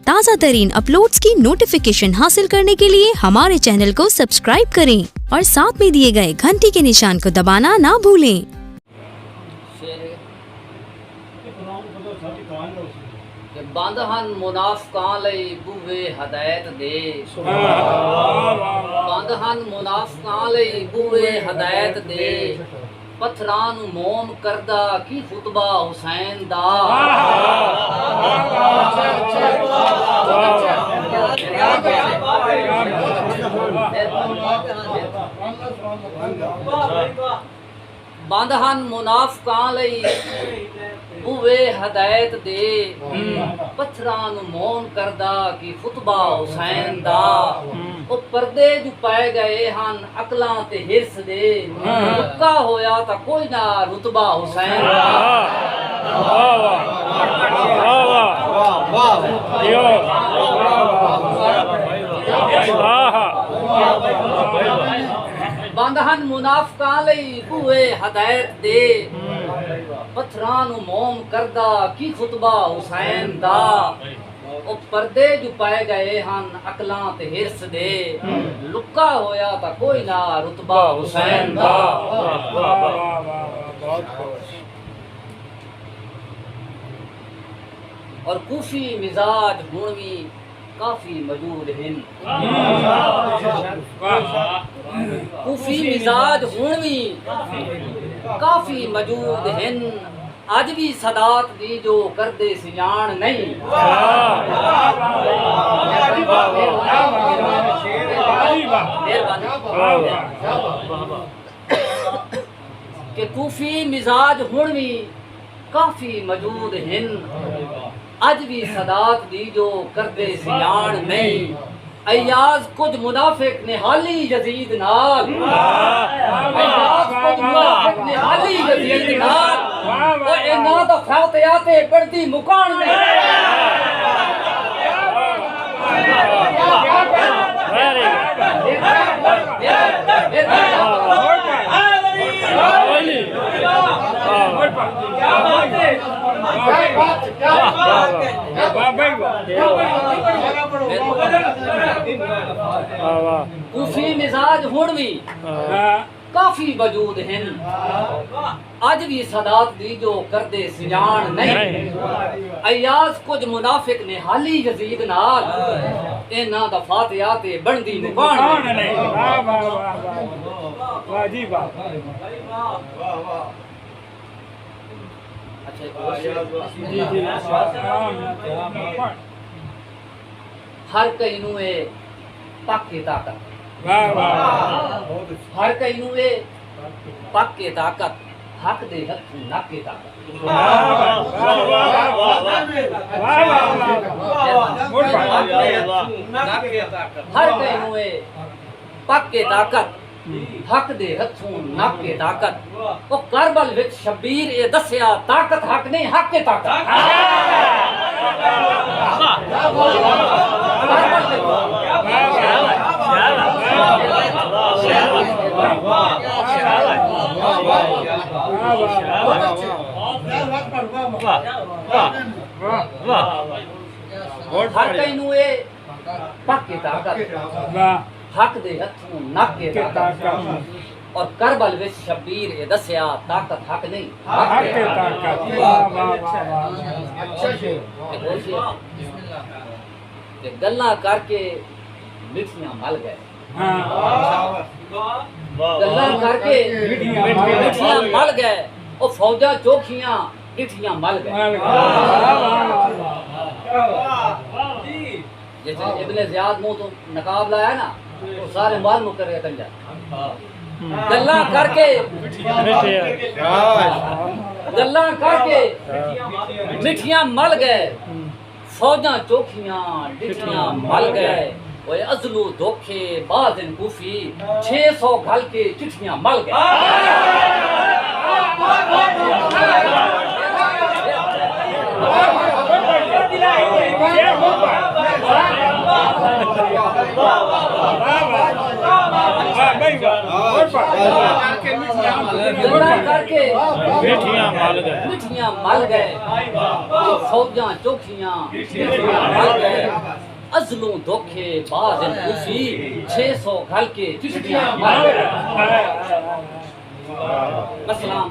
ताज़ा तरीन अपलोड्स की नोटिफिकेशन हासिल करने के लिए हमारे चैनल को सब्सक्राइब करें और साथ में दिए गए घंटी के निशान को दबाना ना भूलें। बंद हन मुनाफिकां लई बूहे हदायत दे, बंद हन मुनाफिकां लई बूहे हदायत दे, पत्थरां नूं मोम करदा की खुतबा हुसैन दा। बंद हन मुनाफिकां लई बूहे हदायत दे, पत्थरां नूं मोम करदा की खुतबा हुसैन दा। ओ पर्दे जो पाए गए हन अकलां ते हिरस दे, लुका होया तां कोई ना रुतबा हुसैन दा। बंद हन मुनाफिकां लई बूहे हदायत दे, पत्थरां नूं मोम करदा की खुतबा हुसैन दा। ओ पर्दे जो पाए गए हन अकलां ते हिरस दे, लुका होया तां कोई ना रुतबा हुसैन दा। और कूफी मिजाज हुण भी काफी मौजूद हैं, कूफी मिजाज हुण भी काफी मौजूद हैं। अज भी सदात दी जो करदे सियाण नहीं, कि कूफी मिजाज हुण भी काफी मौजूद हैं। अज भी सदात दी जो करदे सियाण नहीं, अयाज कुछ मुनाफिक निहाली यजीद नाल, अयाज कुछ मुनाफिक निहाली यजीद नाल, ओ इना तो फातियाते पढ़दी मुकान नहीं। कूफी मिजाज हुण भी काफी वजूद हैं। अज भी सदात दी जो करदे सियाण नहीं, अयाज कुछ मुनाफिक ने हाली यजीद नाल, इना दा फातिहा ते बनदी मुकान नहीं। वाह जी वाह। हर कई नूं ए पाके ताकत, हर कई नूं ए पाके ताकत, हक दे हथ नाके ताकत। हर कई नूं ए पाके ताकत, हक दे हथों नाके ताकत। ओ करबल विच शबीर ए दस्या ताकत हक नहीं हक के ताकत। हर कई नूं ए पाके ताकत, हक दे हथों नाके ताकत। और करबल विच शबीर ए दस्या ताकत हक नहीं हक के ताकत। ते गल्लां करके मिठियां मल गए, गल्लां करके मिठियां मल गए। ओ फौजा चोखियां मिठियां मल गए। जैसे इब्ने ज़ियाद मुंह तो नकाब लाया ना, तो सारे माल मुकर गए कंजा। गल्लां करके गल्लां करके मिठियां मल गए, फौजा चोखियां डिठियां मल गए। ओए अजलू धोखे बाज़िन कूफी 600 घल के चिट्ठियां मल गए। मिठियां मल गए, फौजां चोखियां मल गए। गजलों धोखे बाज कूफी 600 घल के चिट्ठियां अस्सलाम।